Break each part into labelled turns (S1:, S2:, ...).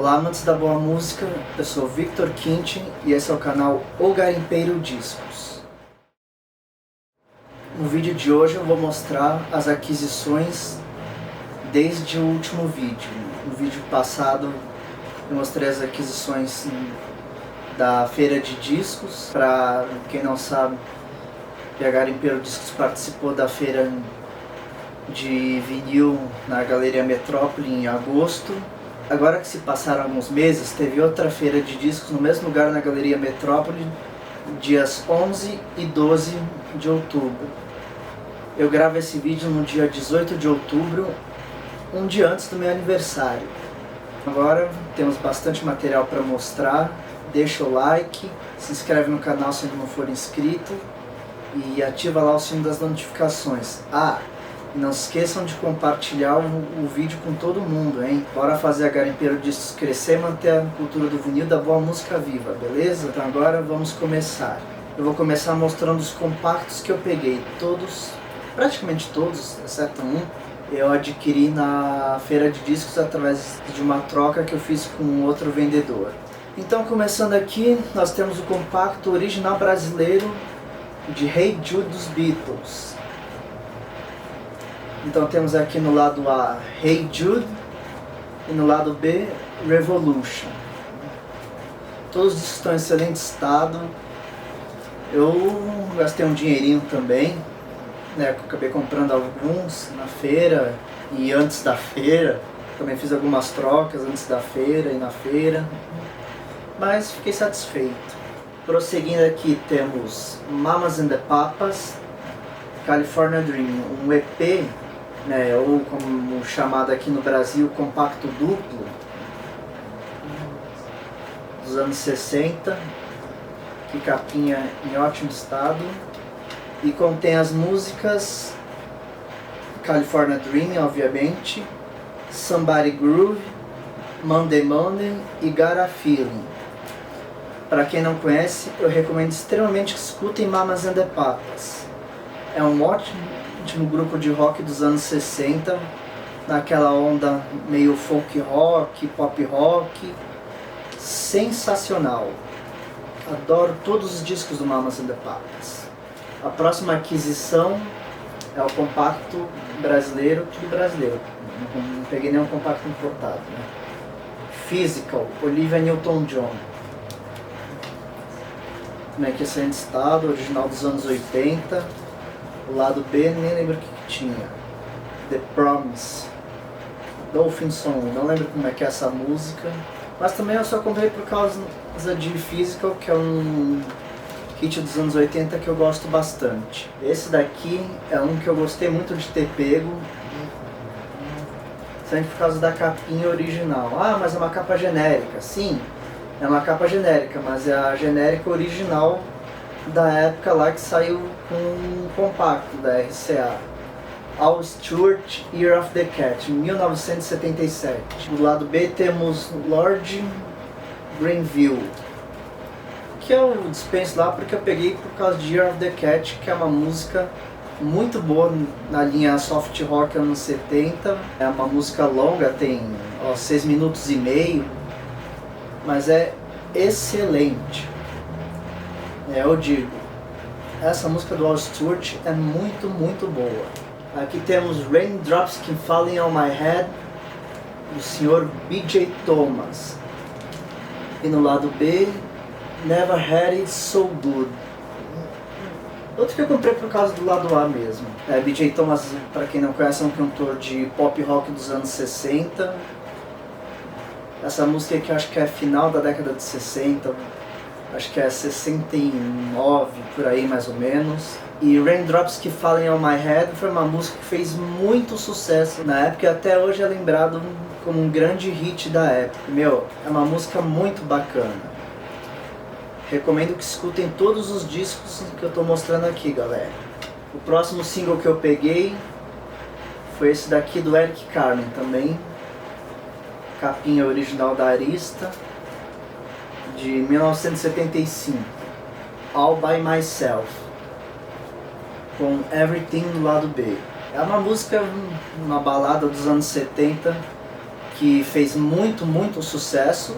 S1: Olá, amantes da boa música, eu sou Victor Quintin e esse é o canal O Garimpeiro Discos. No vídeo de hoje eu vou mostrar as aquisições desde o último vídeo. No vídeo passado eu mostrei as aquisições da feira de discos. Para quem não sabe, a Garimpeiro Discos participou da feira de vinil na Galeria Metrópole em agosto. Agora que se passaram alguns meses, teve outra feira de discos no mesmo lugar na Galeria Metrópole, dias 11 e 12 de outubro. Eu gravo esse vídeo no dia 18 de outubro, um dia antes do meu aniversário. Agora temos bastante material para mostrar. Deixa o like, se inscreve no canal se ainda não for inscrito e ativa lá o sino das notificações. E não se esqueçam de compartilhar o vídeo com todo mundo, hein? Bora fazer a Garimpeiro Discos crescer e manter a cultura do vinil da boa música viva, beleza? Então agora vamos começar. Eu vou começar mostrando os compactos que eu peguei. Todos, praticamente todos, exceto um, eu adquiri na feira de discos através de uma troca que eu fiz com outro vendedor. Então, começando aqui, nós temos o compacto original brasileiro de Hey Jude dos Beatles. Então temos aqui no lado A Hey Jude e no lado B Revolution. Todos estão em excelente estado. Eu gastei um dinheirinho também, né? Eu acabei comprando alguns na feira e antes da feira. Também fiz algumas trocas antes da feira e na feira, mas fiquei satisfeito. Prosseguindo aqui temos Mamas and the Papas, California Dream, um EP, né, ou como chamado aqui no Brasil, compacto duplo, dos anos 60, que capinha em ótimo estado, e contém as músicas California Dream, obviamente, Somebody Groove, Monday Monday e Got a Feeling. Para quem não conhece, eu recomendo extremamente que escutem Mamas and the Papas. É um ótimo grupo de rock dos anos 60, naquela onda meio folk rock, pop rock, sensacional. Adoro todos os discos do Mamas and the Papas. A próxima aquisição é o compacto brasileiro, tudo brasileiro, não peguei nenhum compacto importado, né? Physical, Olivia Newton-John. Como é que é excelente estado, original dos anos 80. O lado B, nem lembro o que tinha. The Promise, Dolphin Song, não lembro como é que é essa música. Mas também eu só comprei por causa de Physical, que é um hit dos anos 80 que eu gosto bastante. Esse daqui é um que eu gostei muito de ter pego, sempre por causa da capinha original. Mas é uma capa genérica. Sim, é uma capa genérica, mas é a genérica original da época lá que saiu com um compacto da RCA. Al Stewart, Year of the Cat, 1977. Do lado B temos Lord Grenville, que eu dispenso lá porque eu peguei por causa de Year of the Cat, que é uma música muito boa na linha soft rock anos 70. É uma música longa, tem 6 minutos e meio, mas é excelente. Eu digo, essa música do Al Stewart é muito, muito boa. Aqui temos Raindrops Keep Falling on My Head, do Sr. B.J. Thomas. E no lado B, Never Had It So Good. Outro que eu comprei por causa do lado A mesmo. B.J. Thomas, para quem não conhece, é um cantor de pop rock dos anos 60. Essa música aqui eu acho que é final da década de 60. Acho que é 69, por aí mais ou menos. E Raindrops Keep Falling on My Head foi uma música que fez muito sucesso na época e até hoje é lembrado como um grande hit da época. É uma música muito bacana. Recomendo que escutem todos os discos que eu estou mostrando aqui, galera. O próximo single que eu peguei foi esse daqui do Eric Carmen também. Capinha original da Arista, de 1975, All By Myself, com Everything no lado B. É uma música, uma balada dos anos 70, que fez muito sucesso.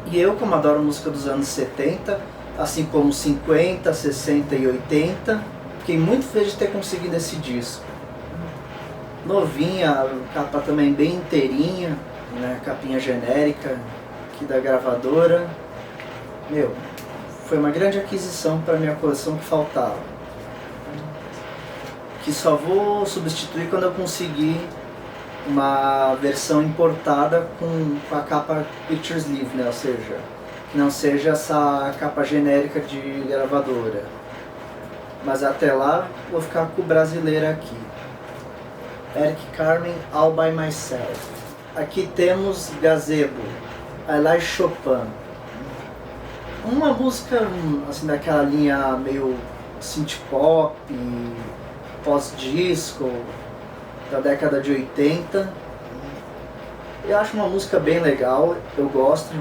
S1: E eu, como adoro música dos anos 70, assim como 50, 60 e 80, fiquei muito feliz de ter conseguido esse disco. Novinha, a capa também bem inteirinha, né? Capinha genérica aqui da gravadora. Meu, foi uma grande aquisição para minha coleção que faltava. Que só vou substituir quando eu conseguir uma versão importada com a capa picture sleeve, né? Ou seja, que não seja essa capa genérica de gravadora. Mas até lá vou ficar com o brasileiro aqui. Eric Carmen, All By Myself. Aqui temos Gazebo, I Like Chopin. Uma música assim daquela linha meio synth pop, pós-disco, da década de 80. Eu acho uma música bem legal, eu gosto.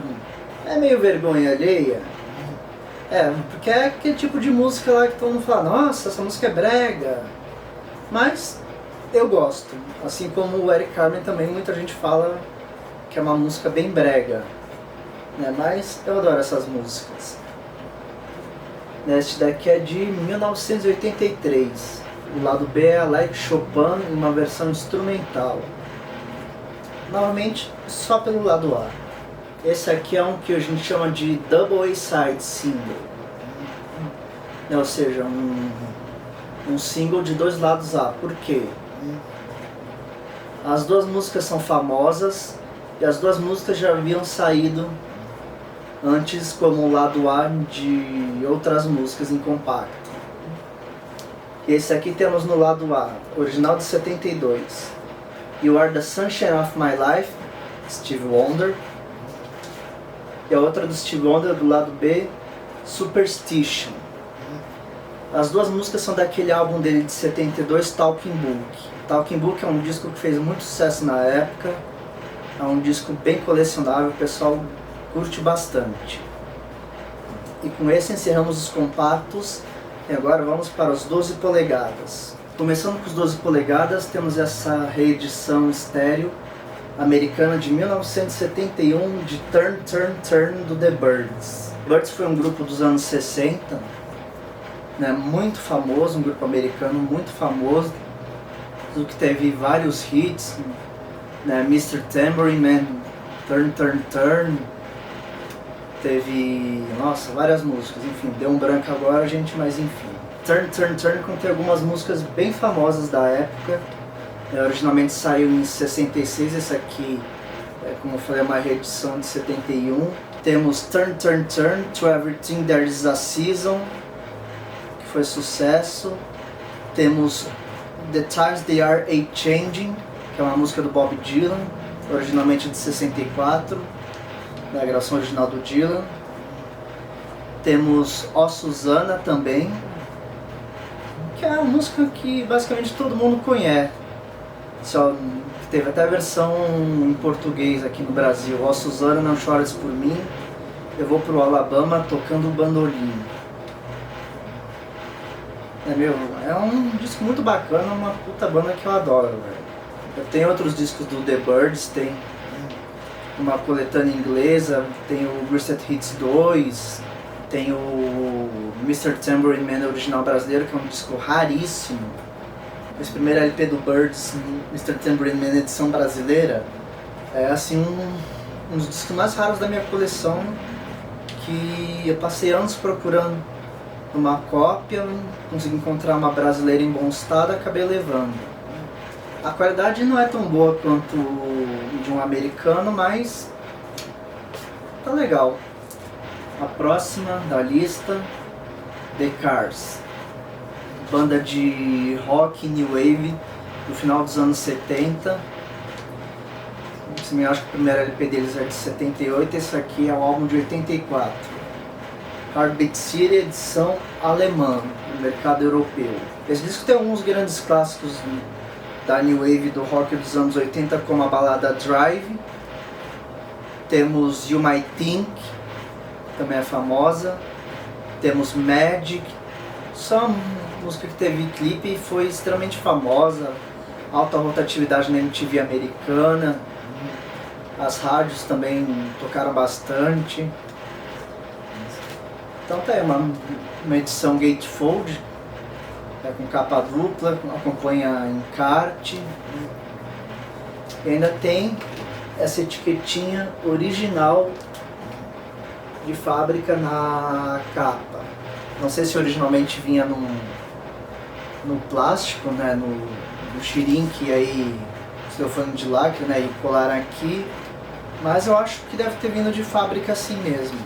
S1: É meio vergonha alheia. Porque é aquele tipo de música lá que todo mundo fala, nossa, essa música é brega. Mas eu gosto. Assim como o Eric Carmen também, muita gente fala que é uma música bem brega, né? Mas eu adoro essas músicas. Este daqui é de 1983. O lado B é Like Chopin, uma versão instrumental. Novamente, só pelo lado A. Esse aqui é um que a gente chama de Double A-Side Single. Ou seja, um single de dois lados A. Por quê? As duas músicas são famosas e as duas músicas já haviam saído antes como lado A de outras músicas em compacto. Esse aqui temos no lado A, original de 72, You Are the Sunshine of My Life, Stevie Wonder. E a outra do Stevie Wonder do lado B, Superstition. As duas músicas são daquele álbum dele de 72, Talking Book. Talking Book é um disco que fez muito sucesso na época, é um disco bem colecionável, o pessoal curte bastante. E com esse encerramos os compactos e agora vamos para os 12 polegadas. Começando com os 12 polegadas, temos essa reedição estéreo americana de 1971 de Turn, Turn, Turn do The Byrds. The Byrds foi um grupo dos anos 60, né, muito famoso, um grupo americano muito famoso, que teve vários hits, né, Mr. Tambourine Man, Turn, Turn, Turn, teve, nossa, várias músicas, enfim, deu um branco agora, gente, mas enfim. Turn, Turn, Turn contém algumas músicas bem famosas da época, originalmente saiu em 66, esse aqui, como eu falei, é uma reedição de 71. Temos Turn, Turn, Turn, To Everything There Is a Season, que foi sucesso. Temos The Times They Are A-Changing, que é uma música do Bob Dylan, originalmente de 64, da gravação original do Dylan. Temos Ó Susana também, que é uma música que basicamente todo mundo conhece. Só teve até a versão em português aqui no Brasil. Ó Susana, não chores por mim, eu vou pro Alabama tocando bandolim. É um disco muito bacana, uma puta banda que eu adoro, velho. Eu tenho outros discos do The Byrds, tem uma coletânea inglesa, tem o Greatest Hits 2, tem o Mr. Tambourine Man original brasileiro, que é um disco raríssimo. Esse primeiro LP do Byrds, Mr. Tambourine Man edição brasileira, é assim um dos discos mais raros da minha coleção, que eu passei anos procurando uma cópia, consegui encontrar uma brasileira em bom estado, acabei levando. A qualidade não é tão boa quanto de um americano, mas tá legal. A próxima da lista, The Cars, banda de rock new wave do final dos anos 70. Eu acho que o primeiro LP deles é de 78, esse aqui é o álbum de 84. Heartbeat City, edição alemã, no mercado europeu. Esse disco tem alguns grandes clássicos da new wave do rock dos anos 80, como a balada Drive. Temos You Might Think, também é famosa. Temos Magic, só uma música que teve clipe e foi extremamente famosa. alta rotatividade na MTV americana, as rádios também tocaram bastante. Então tá aí uma edição gatefold, com capa dupla, acompanha encarte. E ainda tem essa etiquetinha original de fábrica na capa. Não sei se originalmente vinha no plástico, né, no shrink, e aí celofane de lacre, né, e colaram aqui, mas eu acho que deve ter vindo de fábrica assim mesmo,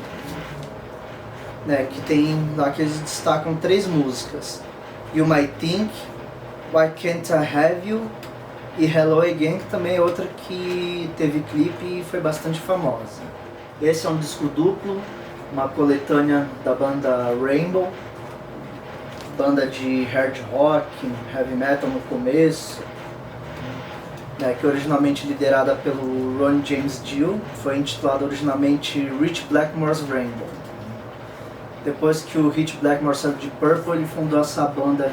S1: né, que tem lá que eles destacam 3 músicas: You Might Think, Why Can't I Have You e Hello Again, que também é outra que teve clipe e foi bastante famosa. Esse é um disco duplo, uma coletânea da banda Rainbow, banda de hard rock, heavy metal no começo, né, que é originalmente liderada pelo Ronnie James Dio, foi intitulada originalmente Rich Blackmore's Rainbow. Depois que o Rich Blackmore saiu de Purple, ele fundou essa banda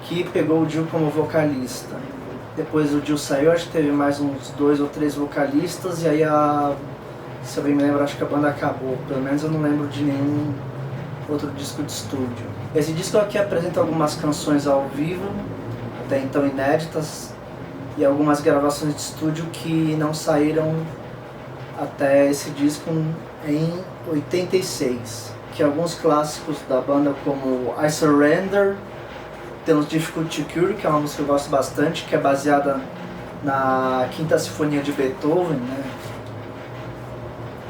S1: que pegou o Dio como vocalista. Depois o Dio saiu, acho que teve mais uns 2 ou 3 vocalistas, e aí se eu bem me lembro, acho que a banda acabou. Pelo menos eu não lembro de nenhum outro disco de estúdio. Esse disco aqui apresenta algumas canções ao vivo, até então inéditas, e algumas gravações de estúdio que não saíram até esse disco em 86. Que alguns clássicos da banda, como I Surrender, temos Difficult to Cure, que é uma música que eu gosto bastante, que é baseada na Quinta Sinfonia de Beethoven, né?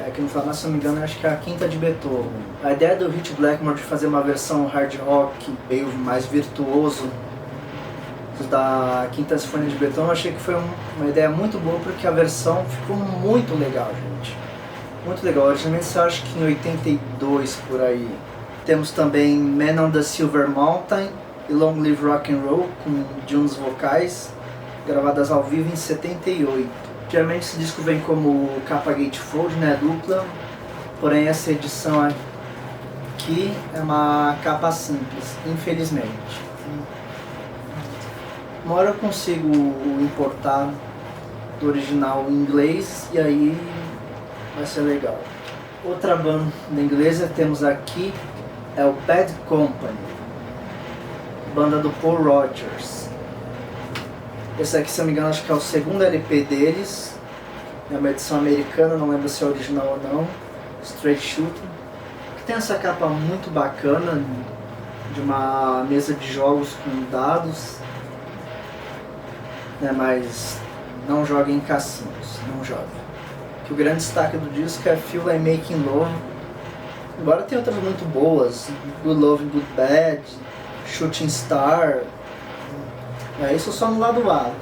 S1: Aqui no Flamengo, se não me engano, acho que é a Quinta de Beethoven. A ideia do Rich Blackmore de fazer uma versão hard rock meio mais virtuoso da Quinta Sinfonia de Beethoven, eu achei que foi uma ideia muito boa, porque a versão ficou muito legal, gente. Muito legal. Originalmente eu acho que em 82 por aí. Temos também Man on the Silver Mountain e Long Live Rock and Roll, com Junes vocais, gravadas ao vivo em 78. Geralmente esse disco vem como capa gatefold, né, dupla, porém essa edição aqui é uma capa simples, infelizmente. Uma hora eu consigo importar do original em inglês e aí vai ser legal. Outra banda inglesa temos aqui é o Bad Company, banda do Paul Rodgers. Esse aqui, se eu não me engano, acho que é o segundo LP deles. É uma edição americana, não lembro se é original ou não. Straight Shooter. Que tem essa capa muito bacana, de uma mesa de jogos com dados. Né, mas não joguem em cassinos, não joguem. Que o grande destaque do disco é Feel Like Making Love. Embora tem outras muito boas, Good Love, Good Bad, Shooting Star. É isso só no lado A.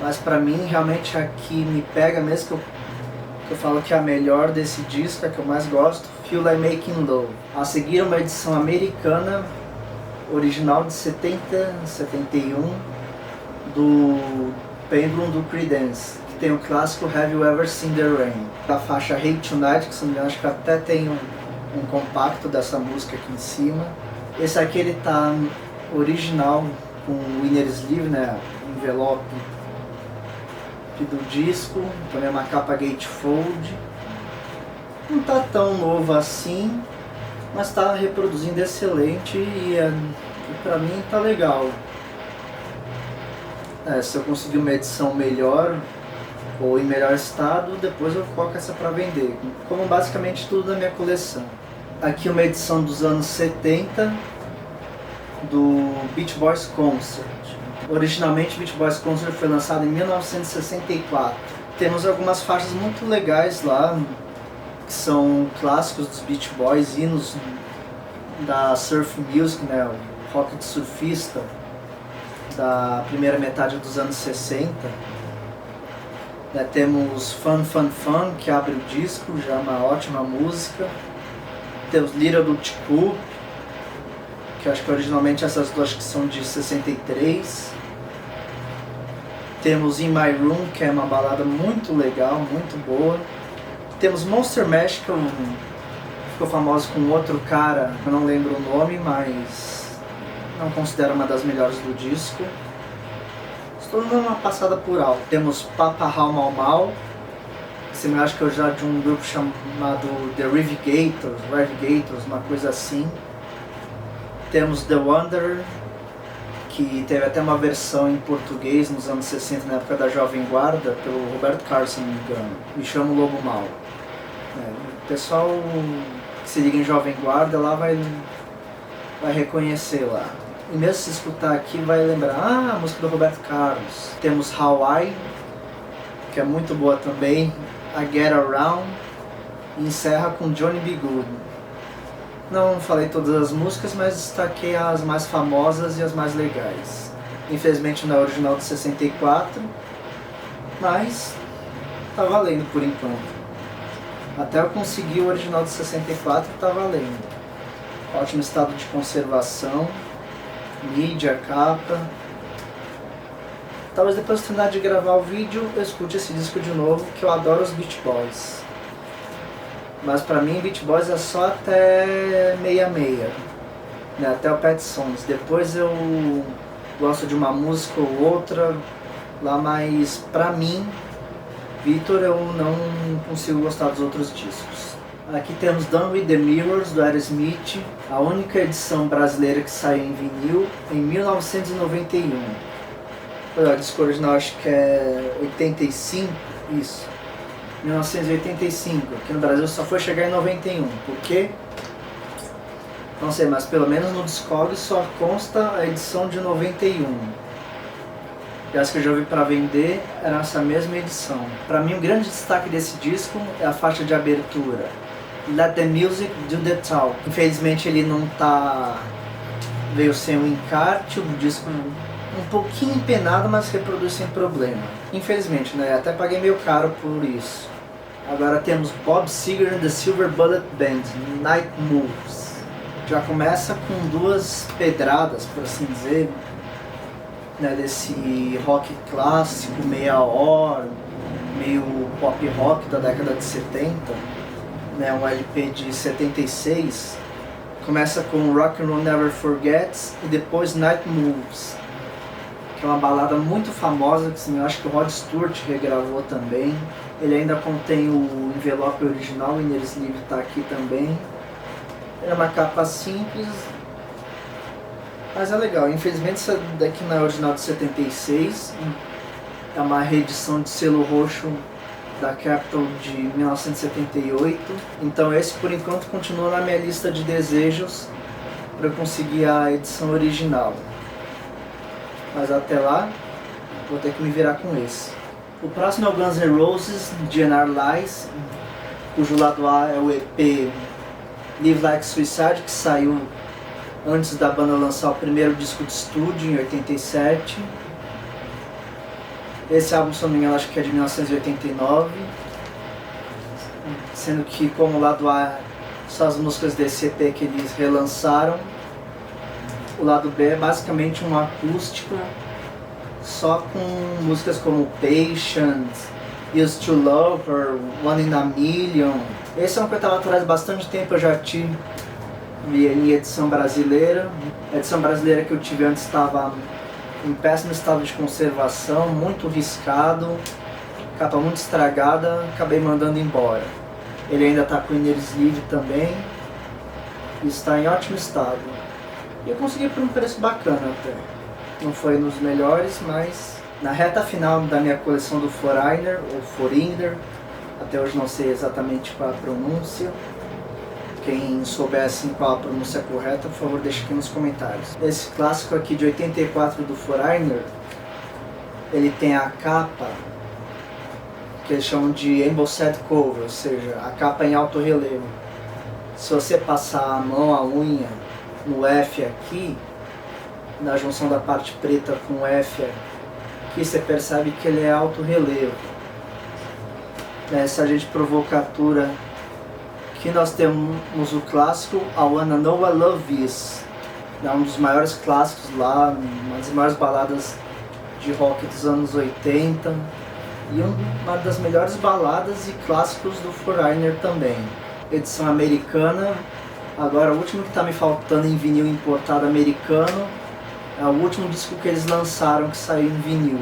S1: Mas pra mim, realmente, aqui me pega mesmo, que eu falo que é a melhor desse disco, a que eu mais gosto, Feel Like Making Love. A seguir, uma edição americana, original de 71, do Pendulum do Creedence, que tem o clássico Have You Ever Seen the Rain? A faixa Hate Tonight, que se não me engano, acho que até tem um compacto dessa música aqui em cima. Esse aqui ele tá original, com o inner sleeve, né, envelope do disco, também uma capa gatefold. Não tá tão novo assim, mas tá reproduzindo excelente e pra mim tá legal. Se eu conseguir uma edição melhor ou em melhor estado, depois eu coloco essa para vender, como basicamente tudo da minha coleção. Aqui uma edição dos anos 70 do Beach Boys Concert. Originalmente, Beach Boys Concert foi lançado em 1964. Temos algumas faixas muito legais lá, que são clássicos dos Beach Boys, hinos da surf music, né, o rock de surfista, da primeira metade dos anos 60. Temos Fun Fun Fun, que abre o disco, já é uma ótima música. Temos Little Duck Coop, que eu acho que originalmente essas duas acho que são de 63. Temos In My Room, que é uma balada muito legal, muito boa. Temos Monster Mash, que ficou famoso com outro cara, eu não lembro o nome, mas não considero uma das melhores do disco. Estou dando uma passada por alto. Temos Papa How Mau Mau, que me acha que é já de um grupo chamado The Revigators, uma coisa assim. Temos The Wanderer, que teve até uma versão em português nos anos 60, na época da Jovem Guarda, pelo Roberto Carlos, se não me engano. Me chama o Lobo Mau. O pessoal que se liga em Jovem Guarda lá vai reconhecer lá. E mesmo se escutar aqui vai lembrar, a música do Roberto Carlos. Temos Hawaii, que é muito boa também. I Get Around, e encerra com Johnny B. Good. Não falei todas as músicas, mas destaquei as mais famosas e as mais legais. Infelizmente não é original de 64, mas tá valendo por enquanto. Até eu conseguir o original de 64, tá valendo. Ótimo estado de conservação, mídia, capa. Talvez depois de terminar de gravar o vídeo eu escute esse disco de novo, que eu adoro os Beach Boys. Mas pra mim Beach Boys é só até 66, né? Até o Pet Sounds. Depois eu gosto de uma música ou outra lá, mas pra mim, Victor, eu não consigo gostar dos outros discos. Aqui temos Done with the Mirrors, do Aerosmith, a única edição brasileira que saiu em vinil em 1991. O disco original acho que é 85, isso, 1985, aqui no Brasil só foi chegar em 91, por quê? Não sei, mas pelo menos no Discog só consta a edição de 91. E as que eu já vi para vender era essa mesma edição. Para mim o grande destaque desse disco é a faixa de abertura, Let the Music Do the Talk. Infelizmente ele não veio sem o encarte, o disco um pouquinho empenado, mas reproduz sem problema. Infelizmente, né? Até paguei meio caro por isso. Agora temos Bob Seger and the Silver Bullet Band, Night Moves. Já começa com duas pedradas, por assim dizer, né? Desse rock clássico, meio AOR, meio pop rock da década de 70, né? Um LP de 76. Começa com Rock and Roll Never Forgets e depois Night Moves, que é uma balada muito famosa, que eu acho que o Rod Stewart regravou também. Ele ainda contém o envelope original, o inner sleeve está aqui também. É uma capa simples, mas é legal. Infelizmente essa daqui não é original de 76, é uma reedição de selo roxo da Capitol de 1978. Então esse por enquanto continua na minha lista de desejos para eu conseguir a edição original. Mas até lá, vou ter que me virar com esse. O próximo é o Guns N' Roses, GNR Lies, cujo lado A é o EP Live Like Suicide, que saiu antes da banda lançar o primeiro disco de estúdio, em 87. Esse álbum, se não me engano, acho que é de 1989. Sendo que, como lado A, são as músicas desse EP que eles relançaram. O lado B é basicamente um acústico, só com músicas como Patient, Used to Love Her, One in a Million. Esse é um que eu estava atrás bastante tempo, eu já tive em edição brasileira. A edição brasileira que eu tive antes estava em péssimo estado de conservação, muito riscado, capa muito estragada, acabei mandando embora. Ele ainda está com o inner sleeve também e está em ótimo estado. E eu consegui por um preço bacana até. Não foi nos melhores, mas na reta final da minha coleção do Foreigner, ou Foreigner, até hoje não sei exatamente qual a pronúncia. Quem souber assim qual a pronúncia correta, por favor deixe aqui nos comentários. Esse clássico aqui de 84 do Foreigner, ele tem a capa que eles chamam de embossed cover, ou seja, a capa em alto relevo. Se você passar a mão, a unha no F aqui, na junção da parte preta com o F aqui, você percebe que ele é alto relevo. Se a gente provou captura, aqui nós temos o clássico I Wanna Know What Love Is, um dos maiores clássicos lá, uma das maiores baladas de rock dos anos 80 e uma das melhores baladas e clássicos do Foreigner também. Edição americana. Agora o último que está me faltando em vinil importado americano É o último disco que eles lançaram que saiu em vinil.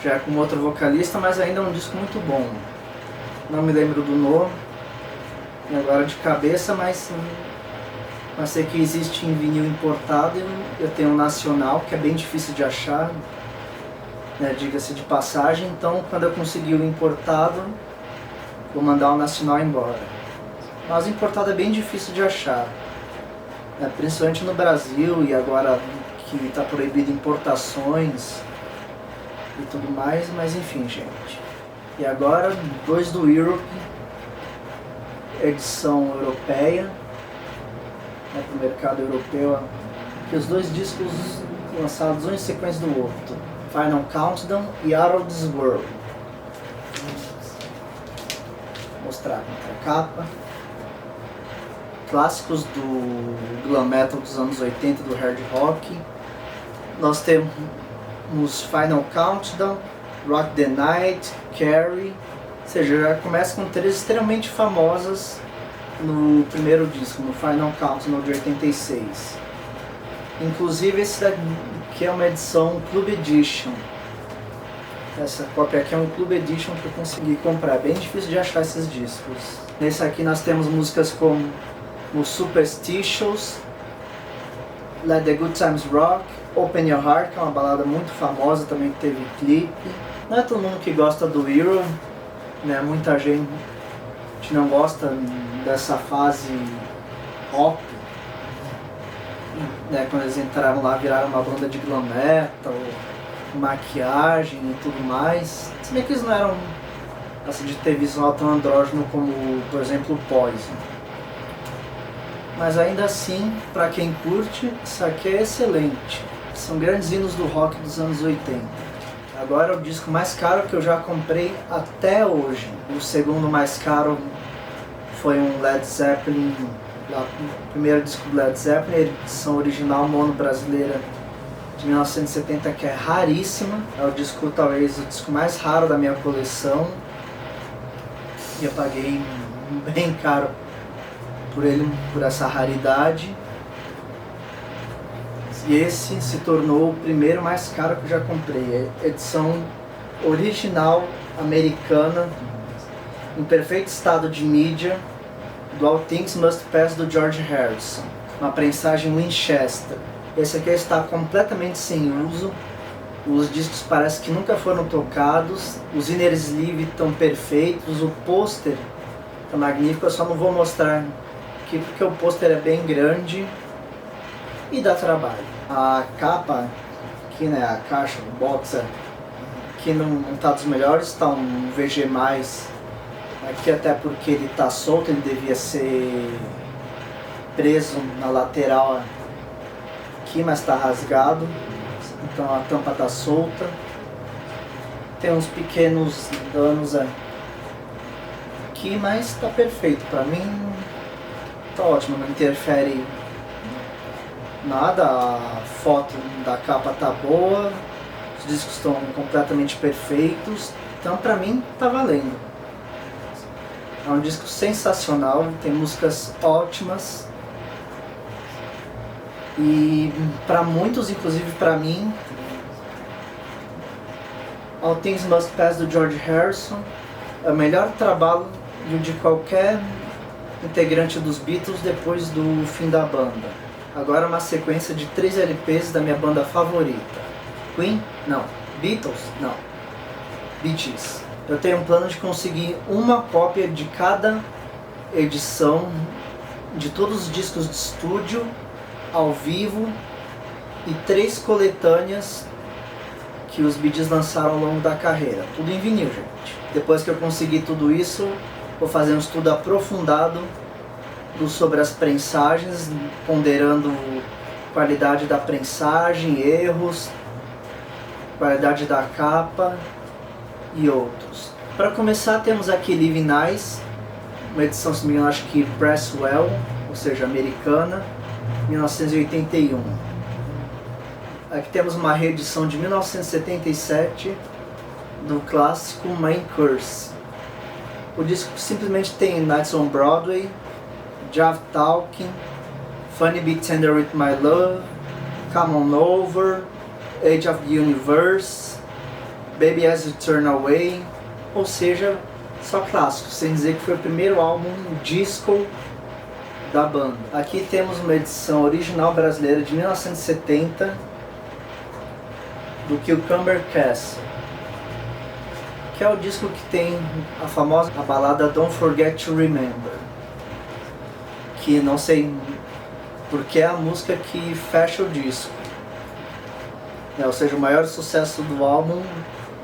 S1: Já é com outro vocalista, mas ainda é um disco muito bom. Não me lembro do nome agora de cabeça, mas sei que existe em vinil importado. Eu tenho um nacional que é bem difícil de achar, né, diga-se de passagem. Então, quando eu conseguir o importado, vou mandar o nacional embora. Mas o importado é bem difícil de achar, né, principalmente no Brasil, e agora que está proibido importações e tudo mais, mas enfim, gente. E agora, dois do Europe, edição europeia, né, para o mercado europeu, que os dois discos lançados um em sequência do outro, Final Countdown e Out of This World. Vou mostrar a capa. Clássicos do glam metal dos anos 80, do hard rock. Nós temos Final Countdown, Rock the Night, Carrie, ou seja, já começa com três extremamente famosas no primeiro disco, no Final Countdown de 86. Inclusive esse daqui é uma edição Club Edition. Essa cópia aqui é um Club Edition que eu consegui comprar, é bem difícil de achar esses discos. Nesse aqui nós temos músicas como o Superstitious, Let the Good Times Rock, Open Your Heart, que é uma balada muito famosa, também que teve clipe. Não é todo mundo que gosta do Hero, né? Muita gente não gosta dessa fase rock, né? Quando eles entraram lá, viraram uma banda de glam metal, maquiagem e tudo mais. Se bem que eles não eram assim, de ter visual tão andrógeno como, por exemplo, o Poison. Mas ainda assim, para quem curte, isso aqui é excelente. São grandes hinos do rock dos anos 80. Agora o disco mais caro que eu já comprei até hoje. O segundo mais caro foi um Led Zeppelin, o primeiro disco do Led Zeppelin, a edição original mono brasileira de 1970, que é raríssima. É o disco, talvez, o disco mais raro da minha coleção. E eu paguei bem caro por ele, por essa raridade. E esse se tornou o primeiro mais caro que eu já comprei. É edição original americana, em perfeito estado de mídia, do All Things Must Pass do George Harrison, uma prensagem Winchester. Esse aqui está completamente sem uso, os discos parece que nunca foram tocados, os inner sleeve estão perfeitos, o pôster é magnífico. Eu só não vou mostrar aqui porque o pôster é bem grande e dá trabalho. A capa aqui, né, a caixa, o box aqui não está dos melhores, está um VG+, aqui até porque ele está solto, ele devia ser preso na lateral aqui, mas está rasgado, então a tampa está solta. Tem uns pequenos danos aqui, mas está perfeito, para mim está ótimo, não interfere nada, a foto da capa tá boa, os discos estão completamente perfeitos, então pra mim tá valendo. É um disco sensacional, tem músicas ótimas e para muitos, inclusive para mim, All Things Must Pass do George Harrison é o melhor trabalho de qualquer integrante dos Beatles depois do fim da banda. Agora uma sequência de 3 LPs da minha banda favorita. Queen? Não. Beatles? Não. Bee Gees. Eu tenho um plano de conseguir uma cópia de cada edição de todos os discos de estúdio, ao vivo, e 3 coletâneas que os Bee Gees lançaram ao longo da carreira. Tudo em vinil, gente. Depois que eu conseguir tudo isso, vou fazer um estudo aprofundado sobre as prensagens, ponderando qualidade da prensagem, erros, qualidade da capa e outros. Para começar, temos aqui Living Nice, uma edição, se não me engano, acho que Presswell, ou seja, americana, 1981. Aqui temos uma reedição de 1977 do clássico Main Curse. O disco simplesmente tem Nights on Broadway, Jive Talking, Funny Be Tender With My Love, Come On Over, Age of the Universe, Baby As You Turn Away, ou seja, só clássicos, sem dizer que foi o primeiro álbum disco da banda. Aqui temos uma edição original brasileira de 1970 do Cucumber Castle, que é o disco que tem a balada Don't Forget to Remember, que não sei porque é a música que fecha o disco. Ou seja, o maior sucesso do álbum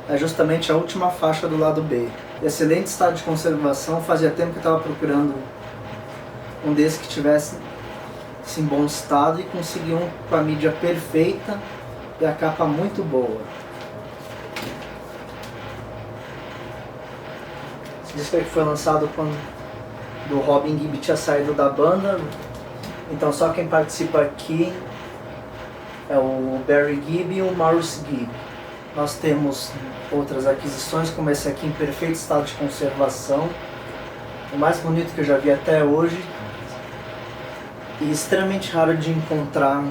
S1: é justamente a última faixa do lado B. Excelente estado de conservação, fazia tempo que eu estava procurando um desses que tivesse em bom estado e consegui um com a mídia perfeita e a capa muito boa. Esse disco aqui foi lançado quando o Robin Gibb tinha saído da banda, então só quem participa aqui é o Barry Gibb e o Maurice Gibb. Nós temos outras aquisições, como esse aqui em perfeito estado de conservação, o mais bonito que eu já vi até hoje e extremamente raro de encontrar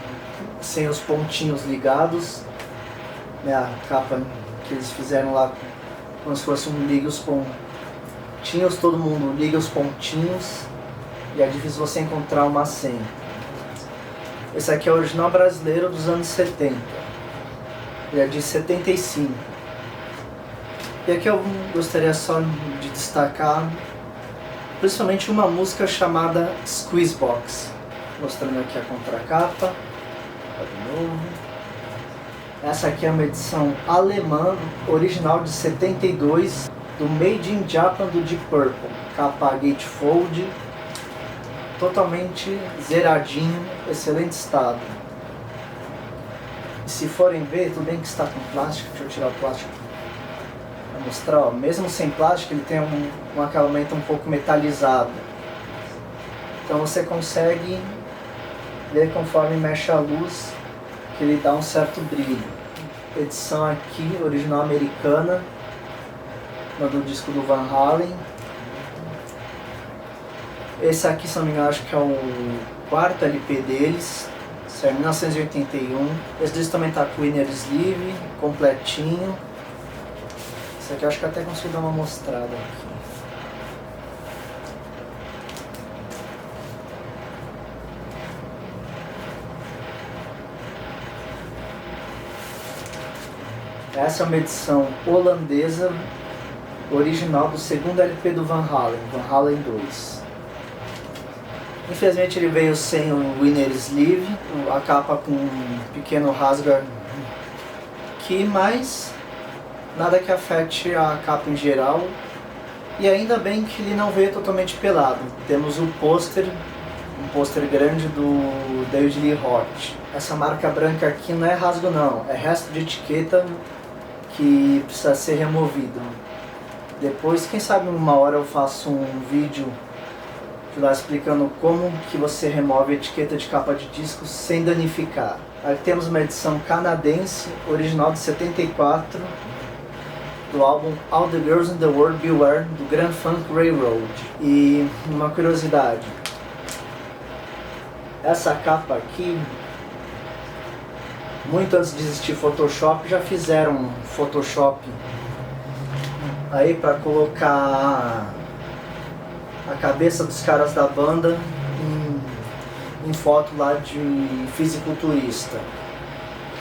S1: sem os pontinhos ligados, né, a capa que eles fizeram lá como se fosse um liga os pontinhos, todo mundo liga os pontinhos e é difícil você encontrar uma senha. Esse aqui é o original brasileiro dos anos 70, ele é de 75. E aqui eu gostaria só de destacar principalmente uma música chamada Squeezebox, mostrando aqui a contracapa. De novo. Essa aqui é uma edição alemã, original de 72, do Made in Japan do Deep Purple, capa gatefold, totalmente zeradinho, excelente estado. E se forem ver, tudo bem que está com plástico, deixa eu tirar o plástico para mostrar, ó, mesmo sem plástico ele tem um acabamento um pouco metalizado, então você consegue ver conforme mexe a luz que ele dá um certo brilho. Edição aqui, original americana, do disco do Van Halen. Esse aqui, se não me engano, acho que é o quarto LP deles, saiu em 1981. Esse disco também tá com o inner sleeve, completinho. Esse aqui eu acho que até consigo dar uma mostrada aqui. Essa é uma edição holandesa, original do segundo LP do Van Halen, Van Halen 2. Infelizmente ele veio sem o inner sleeve, a capa com um pequeno rasgo aqui, mas nada que afete a capa em geral. E ainda bem que ele não veio totalmente pelado. Temos o pôster, um pôster grande do David Lee Roth. Essa marca branca aqui não é rasgo não, é resto de etiqueta que precisa ser removido. Depois, quem sabe uma hora eu faço um vídeo lá explicando como que você remove a etiqueta de capa de disco sem danificar. Aí temos uma edição canadense, original de 74, do álbum All the Girls in the World Beware, do Grand Funk Railroad. E uma curiosidade, essa capa aqui, muito antes de existir Photoshop, já fizeram Photoshop aí para colocar a cabeça dos caras da banda em foto lá de fisiculturista.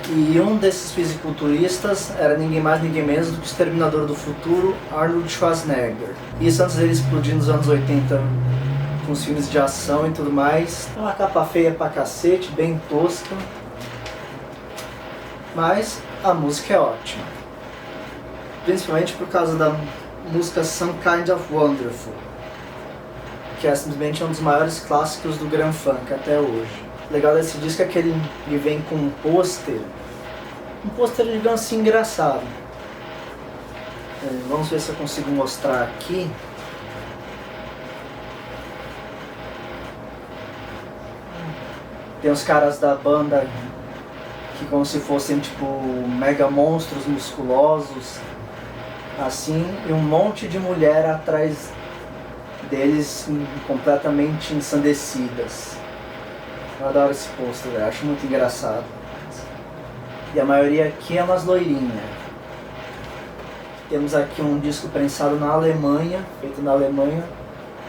S1: E um desses fisiculturistas era ninguém mais, ninguém menos do que o Exterminador do Futuro, Arnold Schwarzenegger. Isso antes dele explodir nos anos 80 com os filmes de ação e tudo mais. É uma capa feia pra cacete, bem tosca, mas a música é ótima. Principalmente por causa da música Some Kind of Wonderful, que é simplesmente um dos maiores clássicos do Grand Funk até hoje. O legal desse disco é que ele vem com um pôster, digamos assim, engraçado. Vamos ver se eu consigo mostrar aqui. Tem os caras da banda que como se fossem tipo mega monstros musculosos, assim, e um monte de mulher atrás deles completamente ensandecidas. Eu adoro esse pôster, acho muito engraçado. E a maioria aqui é umas loirinhas. Temos aqui um disco prensado na Alemanha, feito na Alemanha,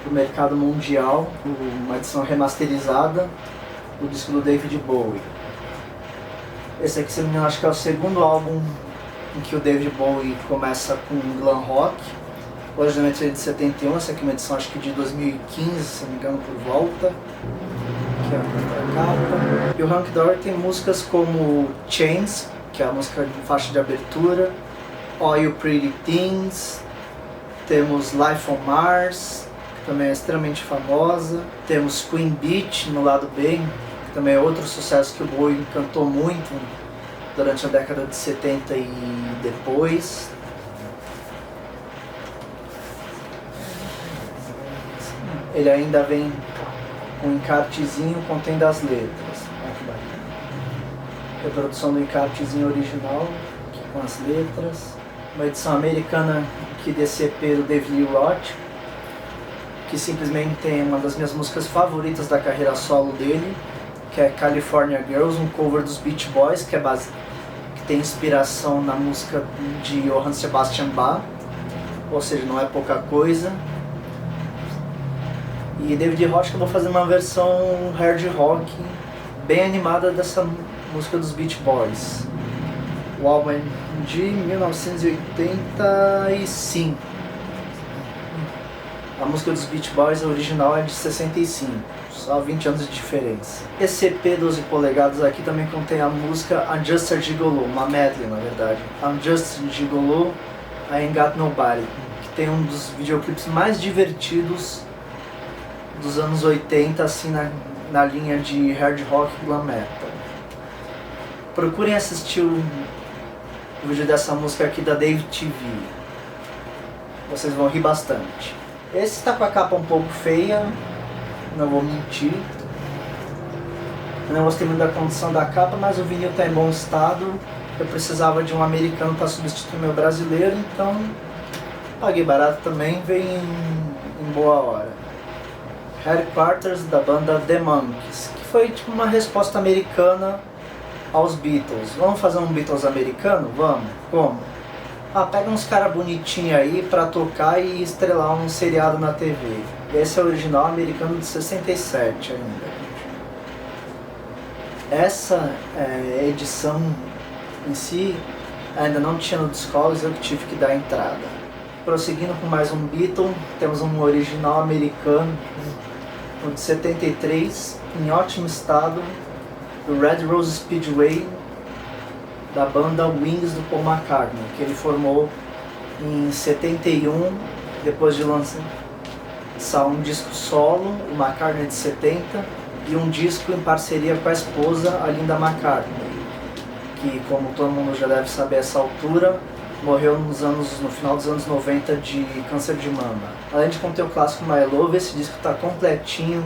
S1: pro mercado mundial, uma edição remasterizada do disco do David Bowie. Esse aqui, se não me engano, acho que é o segundo álbum em que o David Bowie começa com glam rock. Originalmente é de 71, essa aqui é uma edição acho que de 2015, se não me engano, por volta. Aqui é a capa. E o Hank Dory tem músicas como Chains, que é a música de faixa de abertura, All You Pretty Things, temos Life on Mars, que também é extremamente famosa, temos Queen Beach no lado B, que também é outro sucesso que o Bowie cantou muito durante a década de 70 e depois. Ele ainda vem com um encartezinho contendo as letras. Reprodução do encartezinho original, aqui com as letras. Uma edição americana aqui desse EP do David Lee Roth, que simplesmente tem uma das minhas músicas favoritas da carreira solo dele, que é California Girls, um cover dos Beach Boys, que tem inspiração na música de Johann Sebastian Bach, ou seja, não é pouca coisa. E David Lee Roth acabou fazendo uma versão hard rock bem animada dessa música dos Beach Boys. O álbum é de 1985. A música dos Beach Boys, a original, é de 65, só 20 anos de diferença. Esse EP 12 polegadas aqui também contém a música I'm Just a Gigolo, uma medley na verdade. I'm Just a Gigolo, I Ain't Got Nobody, que tem um dos videoclipes mais divertidos dos anos 80, assim, na linha de hard rock e glam metal. Procurem assistir o vídeo dessa música aqui da Dave TV, vocês vão rir bastante. Esse está com a capa um pouco feia, não vou mentir. Eu não gostei muito da condição da capa, mas o vinil está em bom estado. Eu precisava de um americano para substituir meu brasileiro, então paguei barato também, veio em boa hora. Headquarters, da banda The Monkees, que foi tipo uma resposta americana aos Beatles. Vamos fazer um Beatles americano? Vamos. Como? Pega uns caras bonitinhos aí pra tocar e estrelar um seriado na TV. Esse é o original americano de 67 ainda. Essa edição em si ainda não tinha no Discogs, eu que tive que dar a entrada. Prosseguindo com mais um Beatle, temos um original americano de 73, em ótimo estado, do Red Rose Speedway, da banda Wings do Paul McCartney, que ele formou em 71, depois de lançar um disco solo, o McCartney de 70, e um disco em parceria com a esposa, a Linda McCartney, que, como todo mundo já deve saber a essa altura, morreu no final dos anos 90 de câncer de mama. Além de conter o clássico My Love, esse disco está completinho,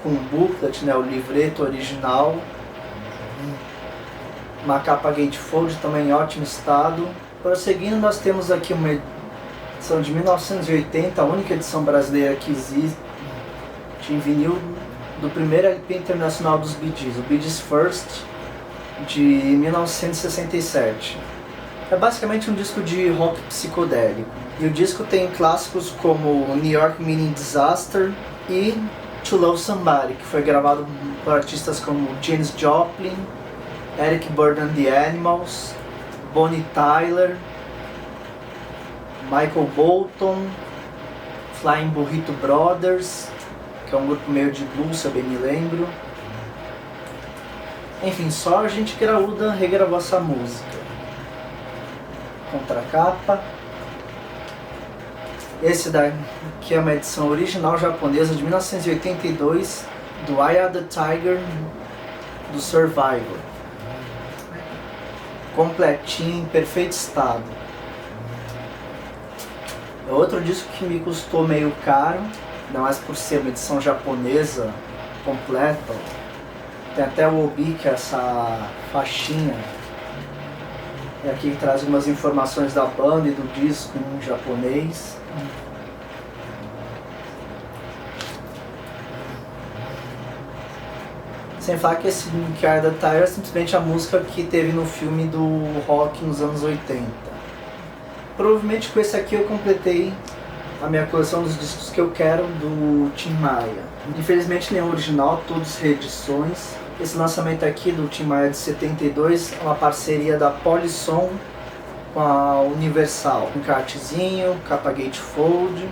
S1: com o booklet, né, o livreto original, uma capa gatefold também em ótimo estado. Prosseguindo, nós temos aqui uma edição de 1980, a única edição brasileira que existe em vinil, do primeiro LP internacional dos Bee Gees, o Bee Gees First, de 1967. É basicamente um disco de rock psicodélico. E o disco tem clássicos como New York Meaning Disaster e To Love Somebody, que foi gravado por artistas como Janis Joplin, Eric Burdon and the Animals, Bonnie Tyler, Michael Bolton, Flying Burrito Brothers, que é um grupo meio de blues, se eu bem me lembro. Enfim, só a gente graúda regravou essa música. Contracapa. Esse daqui é uma edição original japonesa de 1982 do Eye of the Tiger, do Survivor. Completinho, em perfeito estado. É outro disco que me custou meio caro, ainda mais por ser uma edição japonesa completa. Tem até o obi, que é essa faixinha. E aqui traz umas informações da banda e do disco em japonês. Sem falar que esse Que Are The Tire é simplesmente a música que teve no filme do rock nos anos 80. Provavelmente com esse aqui eu completei a minha coleção dos discos que eu quero do Tim Maia. Infelizmente nenhum original, todos reedições. Esse lançamento aqui do Tim Maia de 72 é uma parceria da Polisson com a Universal. Um cartezinho, capa gatefold.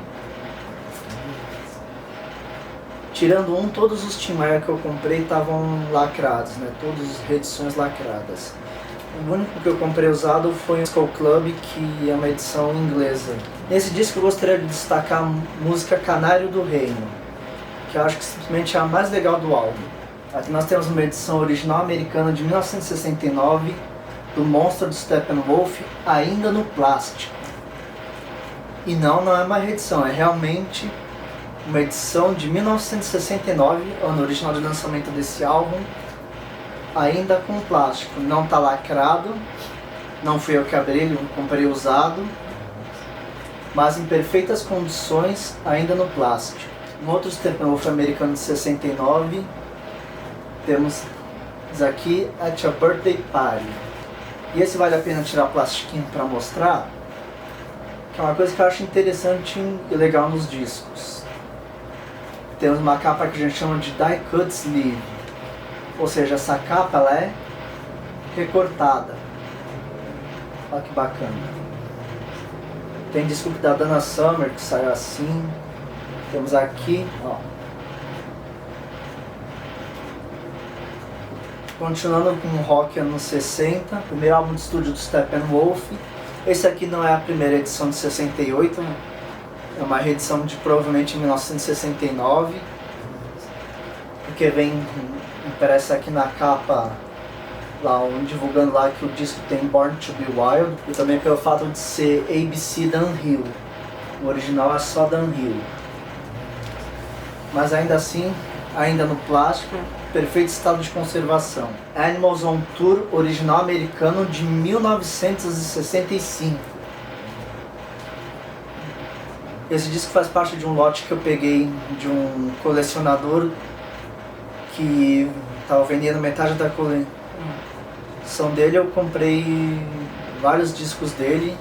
S1: Tirando um, todos os Tim Maia que eu comprei estavam lacrados, né? Todas as reedições lacradas. O único que eu comprei usado foi o Skull Club, que é uma edição inglesa. Nesse disco eu gostaria de destacar a música Canário do Reino, que eu acho que simplesmente é a mais legal do álbum. Aqui nós temos uma edição original americana de 1969, do Monstro do Steppenwolf, ainda no plástico. E não é uma reedição, é realmente uma edição de 1969, ano original de lançamento desse álbum, ainda com plástico. Não está lacrado, não fui eu que abri, ele comprei usado, mas em perfeitas condições, ainda no plástico. Um outro Steppenwolf americano de 69, temos aqui At Your Birthday Party. E esse vale a pena tirar o plastiquinho para mostrar, que é uma coisa que eu acho interessante e legal nos discos. Temos uma capa que a gente chama de Die Cut Sleeve, ou seja, essa capa ela é recortada. Olha que bacana. Tem disco da Donna Summer que saiu assim. Temos aqui, ó. Continuando com o rock anos 60, primeiro álbum de estúdio do Steppenwolf. Esse aqui não é a primeira edição de 68, é uma reedição de provavelmente 1969, porque vem, aparece aqui na capa, lá, divulgando lá que o disco tem Born to Be Wild, e também pelo fato de ser ABC Dunhill, o original é só Dunhill. Mas ainda assim, ainda no plástico, perfeito estado de conservação. Animals on Tour, original americano de 1965. Esse disco faz parte de um lote que eu peguei de um colecionador que estava vendendo metade da coleção dele. Eu comprei vários discos dele,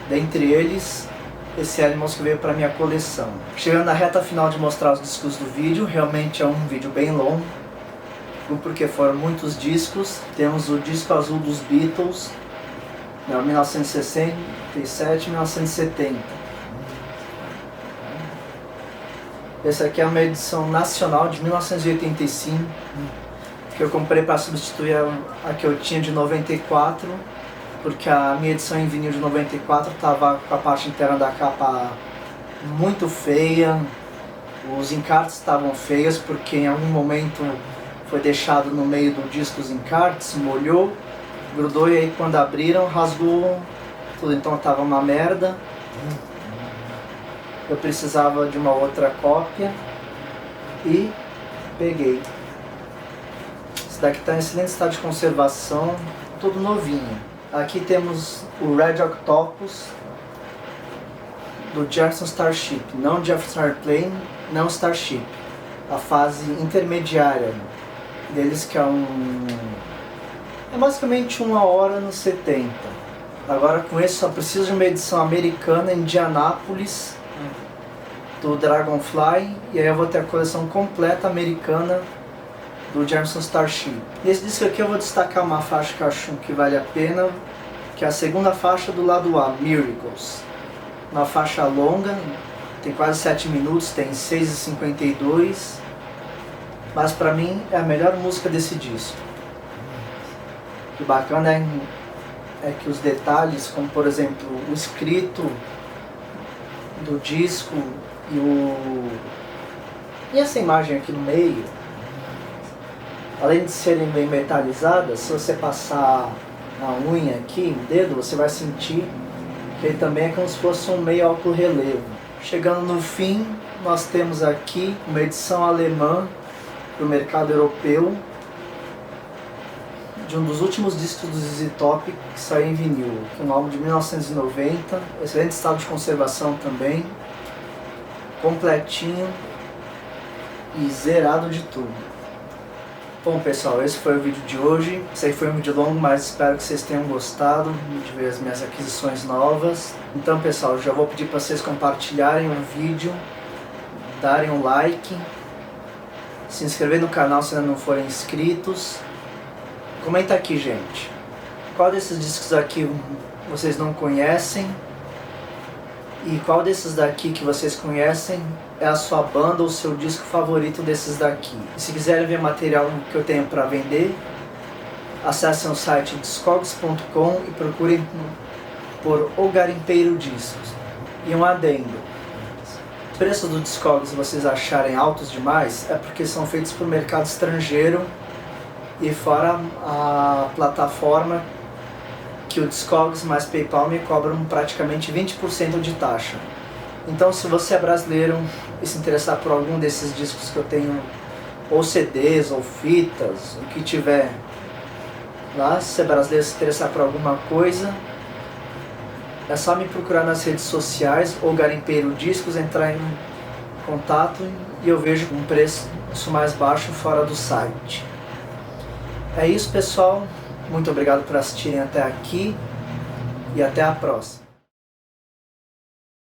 S1: dentre eles esse Animals que veio para minha coleção. Chegando na reta final de mostrar os discos do vídeo, realmente é um vídeo bem longo, porque foram muitos discos. Temos o disco azul dos Beatles, 1967 1970. Essa aqui é uma edição nacional de 1985, que eu comprei para substituir a que eu tinha de 94, porque a minha edição em vinil de 94 estava com a parte interna da capa muito feia, os encartes estavam feios, porque em algum momento foi deixado no meio do disco os encartes, molhou, grudou e aí quando abriram rasgou tudo, então estava uma merda. Eu precisava de uma outra cópia e peguei. Esse daqui está em excelente estado de conservação, todo novinho. Aqui temos o Red Octopus do Jefferson Starship, não Jefferson Airplane, não Starship. A fase intermediária deles, que é basicamente 1h nos 70. Agora com esse só preciso de uma edição americana, Indianapolis, do Dragonfly, e aí eu vou ter a coleção completa americana do Jefferson Starship. Nesse disco aqui eu vou destacar uma faixa que eu acho que vale a pena, que é a segunda faixa do lado A, Miracles. Uma faixa longa, tem quase 7 minutos, tem 6:52, mas pra mim é a melhor música desse disco. O bacana é que os detalhes, como por exemplo o escrito do disco e essa imagem aqui no meio, além de serem bem metalizadas, se você passar a unha aqui, o dedo, você vai sentir que ele também é como se fosse um meio alto relevo. Chegando no fim, nós temos aqui uma edição alemã para o mercado europeu de um dos últimos discos do ZZ Top que saiu em vinil, um álbum de 1990, excelente estado de conservação também, completinho e zerado de tudo. Bom pessoal, esse foi o vídeo de hoje. Sei que foi um vídeo longo, mas espero que vocês tenham gostado de ver as minhas aquisições novas. Então pessoal, já vou pedir para vocês compartilharem o vídeo, darem um like, se inscrever no canal se ainda não forem inscritos. Comenta aqui, gente, qual desses discos aqui vocês não conhecem e qual desses daqui que vocês conhecem é a sua banda ou seu disco favorito desses daqui. E se quiserem ver material que eu tenho para vender, acessem o site discogs.com e procurem por O Garimpeiro Discos. E um adendo: os preços do Discogs, se vocês acharem altos demais, é porque são feitos para o mercado estrangeiro e fora a plataforma que o Discogs mais PayPal me cobram praticamente 20% de taxa. Então se você é brasileiro e se interessar por algum desses discos que eu tenho, ou CDs, ou fitas, o que tiver lá, se você é brasileiro e se interessar por alguma coisa, é só me procurar nas redes sociais, ou Garimpeiro Discos, entrar em contato e eu vejo um preço mais baixo fora do site. É isso pessoal, muito obrigado por assistirem até aqui e até a próxima.